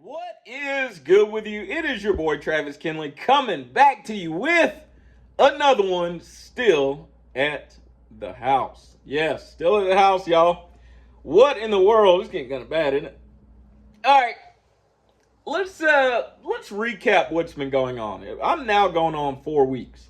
What is good with you? It is your boy Travis Kinley coming back to you with another one still at the house. Yes, still at the house, y'all. What in the world? It's getting kind of bad, isn't it? All right. Let's recap what's been going on. I'm now going on 4 weeks.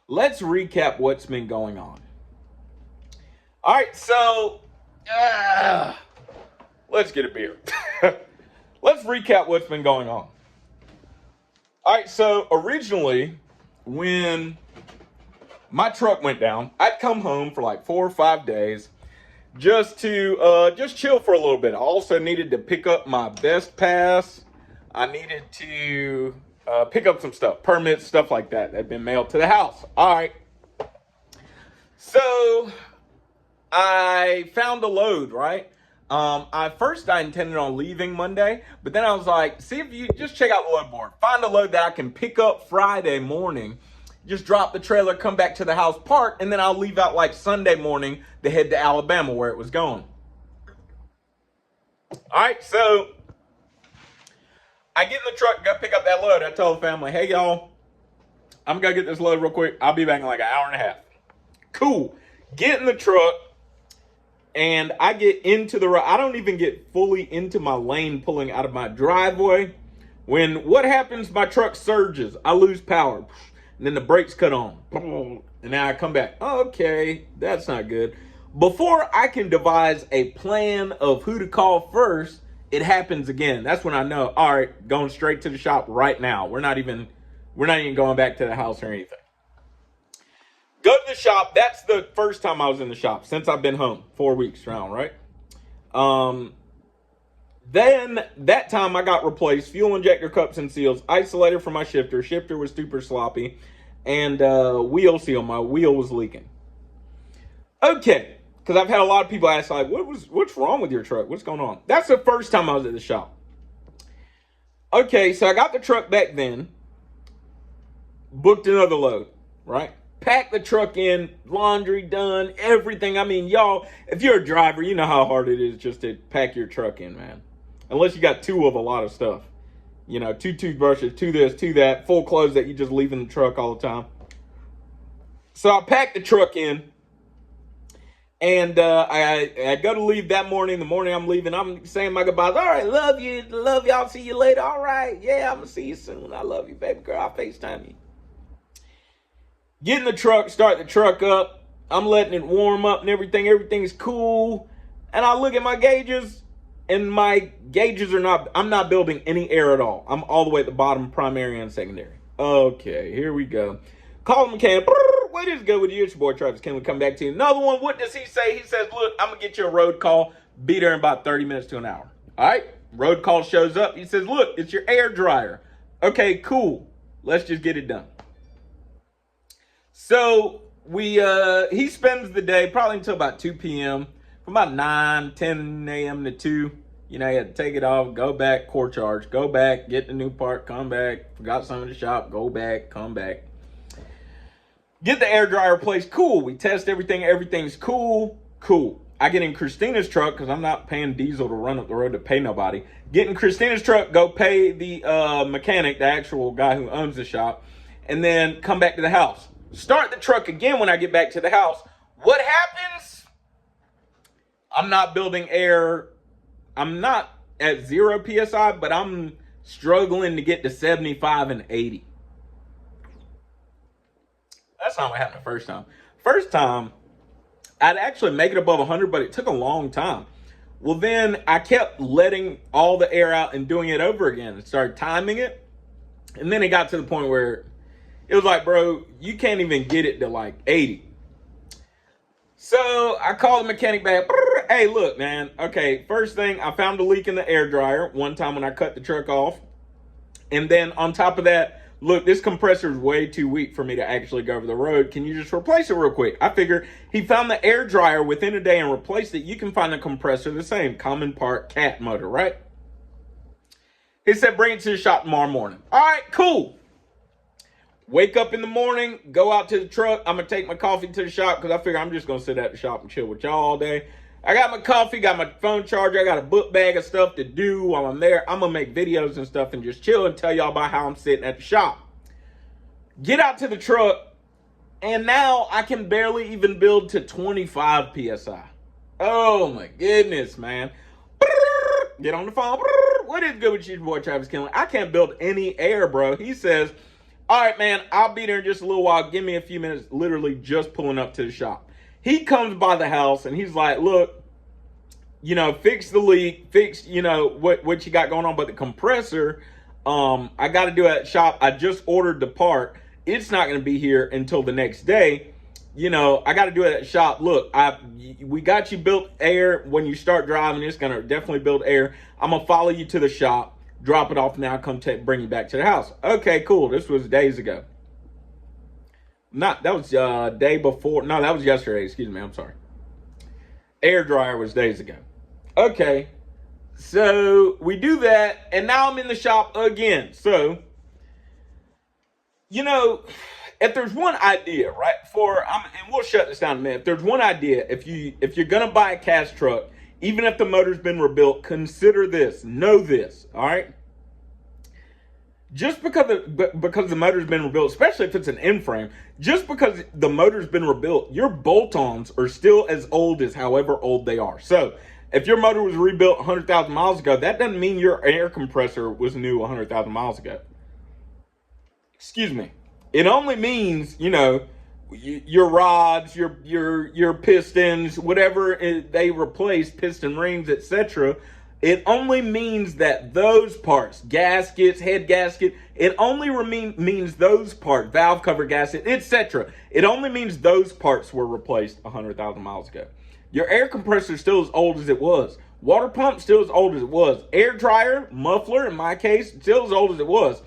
Let's recap what's been going on. All right, so let's get a beer. Let's recap what's been going on. All right, so originally, when my truck went down, I'd come home for like 4 or 5 days just to just chill for a little bit. I also needed to pick up my best pass. I needed to pick up some stuff, permits, stuff like that had been mailed to the house. All right. So I found a load, right? I intended on leaving Monday, but then I was like, see if you just check out the load board, find a load that I can pick up Friday morning, just drop the trailer, come back to the house, park, and then I'll leave out like Sunday morning to head to Alabama where it was going. All right, so I get in the truck, go pick up that load. I tell the family, hey y'all, I'm gonna get this load real quick. I'll be back in like an hour and a half. Cool. Get in the truck. And I get into the road. I don't even get fully into my lane pulling out of my driveway. When what happens, my truck surges. I lose power. And then the brakes cut on. And now I come back. Okay, that's not good. Before I can devise a plan of who to call first, it happens again. That's when I know, all right, going straight to the shop right now. We're not even going back to the house or anything. Go to the shop. That's the first time I was in the shop since I've been home. 4 weeks around, right? Then that time I got replaced. Fuel injector cups and seals. Isolator for my shifter. Shifter was super sloppy. And wheel seal. My wheel was leaking. Okay. Because I've had a lot of people ask, like, what's wrong with your truck? What's going on? That's the first time I was at the shop. Okay, so I got the truck back then. Booked another load, right? Pack the truck in, laundry done, everything. I mean, y'all, if you're a driver, you know how hard it is just to pack your truck in, man. Unless you got two of a lot of stuff. You know, 2 toothbrushes, 2 this, 2 that, full clothes that you just leave in the truck all the time. So I packed the truck in. And I go to leave that morning. The morning I'm leaving, I'm saying my goodbyes. All right, love you. Love y'all. See you later. All right. Yeah, I'm going to see you soon. I love you, baby girl. I'll FaceTime you. Get in the truck, start the truck up. I'm letting it warm up and everything. Everything's cool. And I look at my gauges, and my gauges are not, I'm not building any air at all. I'm all the way at the bottom, primary and secondary. Okay, here we go. Call the mechanic. What is good with you? It's your boy Travis Kinley. Come back to you. Another one. What does he say? He says, look, I'm going to get you a road call. Be there in about 30 minutes to an hour. All right. Road call shows up. He says, look, it's your air dryer. Okay, cool. Let's just get it done. So he spends the day probably until about 2 p.m. From about 9, 10 a.m. to 2. You know, you had to take it off, go back, core charge, go back, get the new part, come back, forgot some in the shop, go back, come back. Get the air dryer replaced. Cool. We test everything. Everything's cool. Cool. I get in Christina's truck because I'm not paying diesel to run up the road to pay nobody. Get in Christina's truck, go pay the mechanic, the actual guy who owns the shop, and then come back to the house. Start the truck again when I get back to the house. What happens? I'm not building air. I'm not at 0 PSI, but I'm struggling to get to 75 and 80. That's not what happened the first time. First time, I'd actually make it above 100, but it took a long time. Well, then I kept letting all the air out and doing it over again and started timing it. And then it got to the point where it was like, bro, you can't even get it to like 80. So I called the mechanic back. Hey, look, man. Okay, first thing, I found a leak in the air dryer one time when I cut the truck off. And then on top of that, look, this compressor is way too weak for me to actually go over the road. Can you just replace it real quick? I figure he found the air dryer within a day and replaced it. You can find a compressor the same, common part cat motor, right? He said, bring it to the shop tomorrow morning. All right, cool. Wake up in the morning, go out to the truck. I'm going to take my coffee to the shop because I figure I'm just going to sit at the shop and chill with y'all all day. I got my coffee, got my phone charger, I got a book bag of stuff to do while I'm there. I'm going to make videos and stuff and just chill and tell y'all about how I'm sitting at the shop. Get out to the truck, and now I can barely even build to 25 PSI. Oh my goodness, man. Get on the phone. What is good with you, boy Travis Kinley? I can't build any air, bro. He says, all right, man, I'll be there in just a little while. Give me a few minutes, literally just pulling up to the shop. He comes by the house, and he's like, look, you know, fix the leak, fix, you know, what you got going on. But the compressor, I got to do at shop. I just ordered the part. It's not going to be here until the next day. You know, I got to do it at shop. Look, we got you built air. When you start driving, it's going to definitely build air. I'm going to follow you to the shop, drop it off now, come bring you back to the house. Okay, cool. This was days ago. That was day before. No, that was yesterday. Excuse me. I'm sorry. Air dryer was days ago. Okay. So we do that, and now I'm in the shop again. So, you know, if there's one idea, right, and we'll shut this down in a minute. If there's one idea, if you're gonna buy a cast truck, even if the motor's been rebuilt, consider this. Know this, all right? Just because the motor's been rebuilt, especially if it's an in-frame, just because the motor's been rebuilt, your bolt-ons are still as old as however old they are. So if your motor was rebuilt 100,000 miles ago, that doesn't mean your air compressor was new 100,000 miles ago. Excuse me. It only means, you know, your rods, your pistons, whatever they replace, piston rings, etc. It only means that those parts, gaskets, head gasket, it only means those parts, valve cover gasket, etc. It only means those parts were replaced 100,000 miles ago. Your air compressor is still as old as it was. Water pump still as old as it was. Air dryer, muffler, in my case, still as old as it was.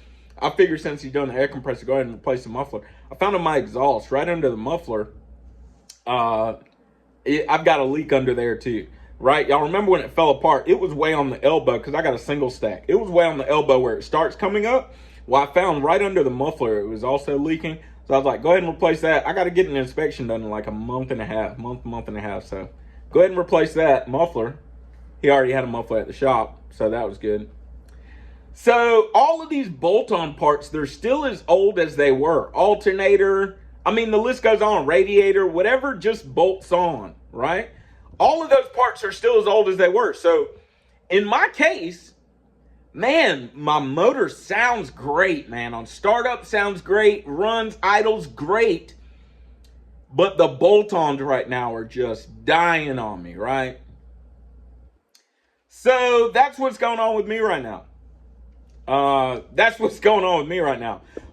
I figured since he's done the air compressor, go ahead and replace the muffler. I found on my exhaust, right under the muffler, I've got a leak under there too, right? Y'all remember when it fell apart? It was way on the elbow because I got a single stack. It was way on the elbow where it starts coming up. Well, I found right under the muffler, it was also leaking. So I was like, go ahead and replace that. I got to get an inspection done in like a month and a half. So go ahead and replace that muffler. He already had a muffler at the shop, so that was good. So all of these bolt-on parts, they're still as old as they were. Alternator, I mean, the list goes on. Radiator, whatever just bolts on, right? All of those parts are still as old as they were. So in my case, man, my motor sounds great, man. On startup, sounds great. Runs, idles, great. But the bolt-ons right now are just dying on me, right? So that's what's going on with me right now.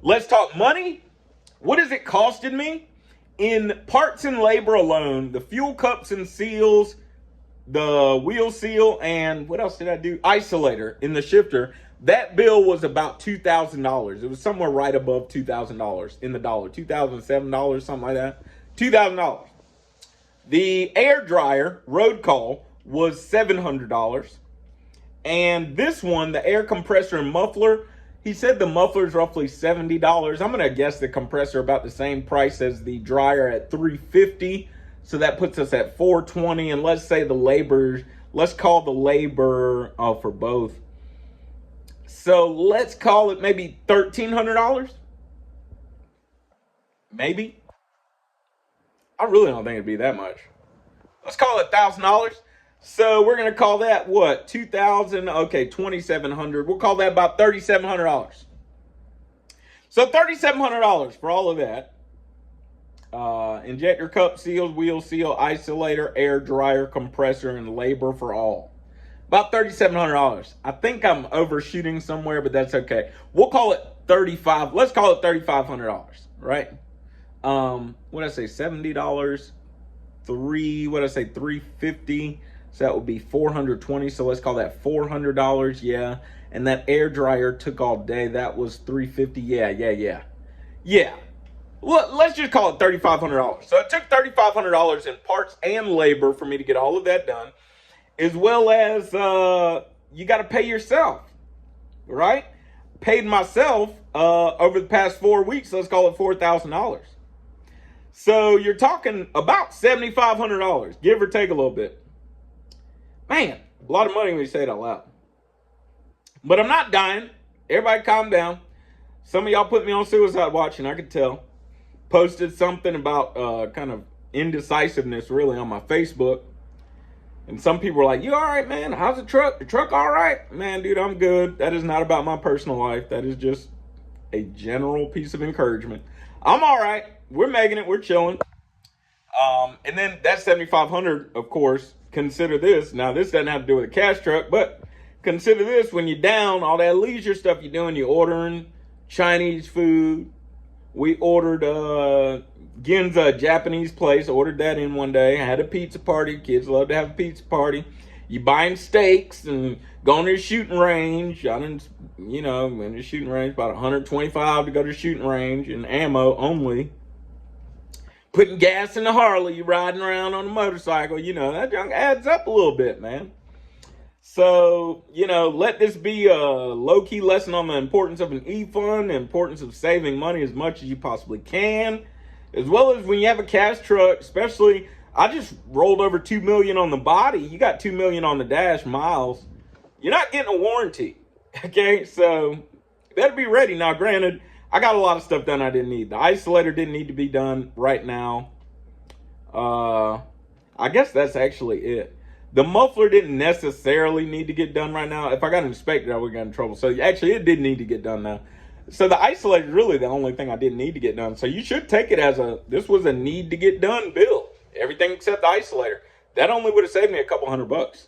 Let's talk money. What is it costing me? In parts and labor alone, the fuel cups and seals, the wheel seal, and what else did I do? Isolator in the shifter. That bill was about $2,000. It was somewhere right above $2,000 in the dollar. $2,007, something like that. $2,000. The air dryer, road call, was $700. And this one, the air compressor and muffler, he said the muffler is roughly $70. I'm going to guess the compressor about the same price as the dryer at $350. So that puts us at $420. And let's say the labor, let's call the labor for both. So let's call it maybe $1,300. Maybe. I really don't think it'd be that much. Let's call it $1,000. So we're going to call that what? 2,000, okay, 2,700. We'll call that about $3,700. So $3,700 for all of that. Injector cup seals, wheel seal, isolator, air dryer, compressor, and labor for all. About $3,700. I think I'm overshooting somewhere, but that's okay. We'll call it $35. Let's call it $3,500, right? What did I say? $70. $350. So that would be $420. So let's call that $400. Yeah. And that air dryer took all day. That was $350. Yeah. Well, let's just call it $3,500. So it took $3,500 in parts and labor for me to get all of that done, as well as you got to pay yourself, right? Paid myself over the past 4 weeks. Let's call it $4,000. So you're talking about $7,500, give or take a little bit. Man, a lot of money when you say it out loud. But I'm not dying. Everybody calm down. Some of y'all put me on suicide watch, and I could tell. Posted something about kind of indecisiveness, really, on my Facebook. And some people were like, you all right, man? How's the truck? The truck all right? Man, dude, I'm good. That is not about my personal life. That is just a general piece of encouragement. I'm all right. We're making it. We're chilling. And then that 7,500, of course, consider this. Now, this doesn't have to do with a cash truck, but consider this. When you're down, all that leisure stuff you're doing, you're ordering Chinese food. We ordered Ginza, a Japanese place. Ordered that in one day. I had a pizza party. Kids love to have a pizza party. You buying steaks and going to the shooting range. I didn't, in the shooting range, about $125 to go to the shooting range and ammo only. Putting gas in the Harley, riding around on a motorcycle. That junk adds up a little bit, man. So, let this be a low-key lesson on the importance of an e-fund, the importance of saving money as much as you possibly can, as well as when you have a cash truck, especially, I just rolled over $2 million on the body. You got $2 million on the dash miles. You're not getting a warranty, okay? So, you better be ready. Now, granted, I got a lot of stuff done I didn't need. The isolator didn't need to be done right now. I guess that's actually it. The muffler didn't necessarily need to get done right now. If I got inspected, I would get in trouble. So actually, it did need to get done now. So the isolator is really the only thing I didn't need to get done. So you should take it as this was a need to get done bill. Everything except the isolator. That only would have saved me a couple $100.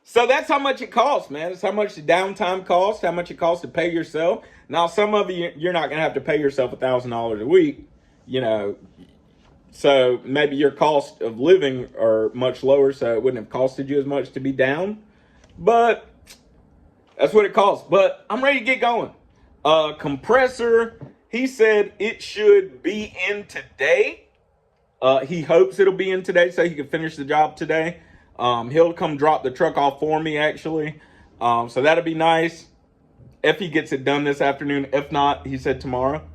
So that's how much it costs, man. It's how much the downtime costs, how much it costs to pay yourself. Now, some of you're not going to have to pay yourself $1,000 a week, So maybe your cost of living are much lower, so it wouldn't have costed you as much to be down. But that's what it costs. But I'm ready to get going. Compressor, he said it should be in today. He hopes it'll be in today so he can finish the job today. He'll come drop the truck off for me, actually. So that'll be nice if he gets it done this afternoon. If not, he said tomorrow.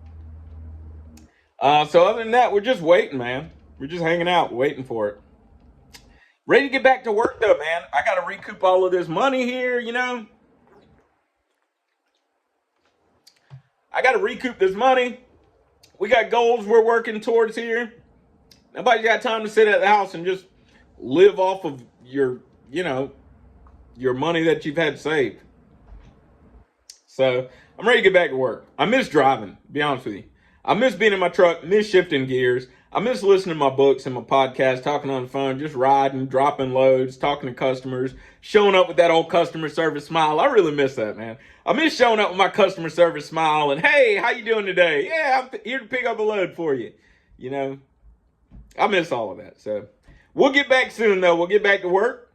So other than that, we're just waiting, man. We're just hanging out, waiting for it. Ready to get back to work, though, man. I got to recoup all of this money here, I got to recoup this money. We got goals we're working towards here. Nobody's got time to sit at the house and just live off of your money that you've had saved. So I'm ready to get back to work. I miss driving, to be honest with you. I miss being in my truck, miss shifting gears. I miss listening to my books and my podcast, talking on the phone, just riding, dropping loads, talking to customers, showing up with that old customer service smile. I really miss that, man. I miss showing up with my customer service smile and, hey, how you doing today? Yeah, I'm here to pick up a load for you. I miss all of that. So we'll get back soon, though. We'll get back to work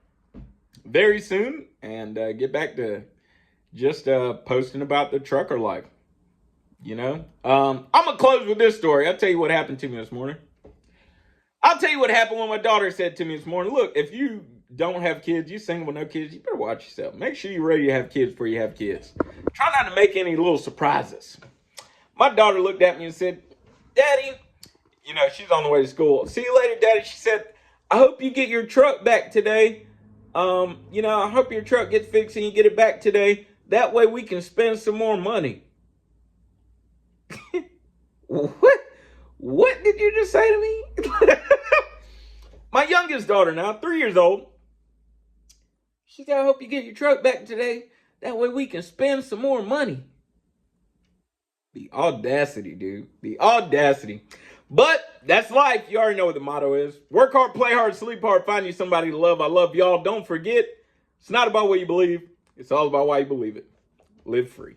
very soon and get back to just posting about the trucker life. I'm going to close with this story. I'll tell you what happened to me this morning. I'll tell you what happened when my daughter said to me this morning, look, if you don't have kids, you single with no kids, you better watch yourself. Make sure you're ready to have kids before you have kids. Try not to make any little surprises. My daughter looked at me and said, Daddy, she's on the way to school. See you later, Daddy. She said, I hope you get your truck back today. I hope your truck gets fixed and you get it back today. That way we can spend some more money. What did you just say to me? My youngest daughter now, 3 years old. She said, I hope you get your truck back today. That way we can spend some more money. The audacity, dude. The audacity. But that's life. You already know what the motto is. Work hard, play hard, sleep hard, find you somebody to love. I love y'all. Don't forget, it's not about what you believe. It's all about why you believe it. Live free.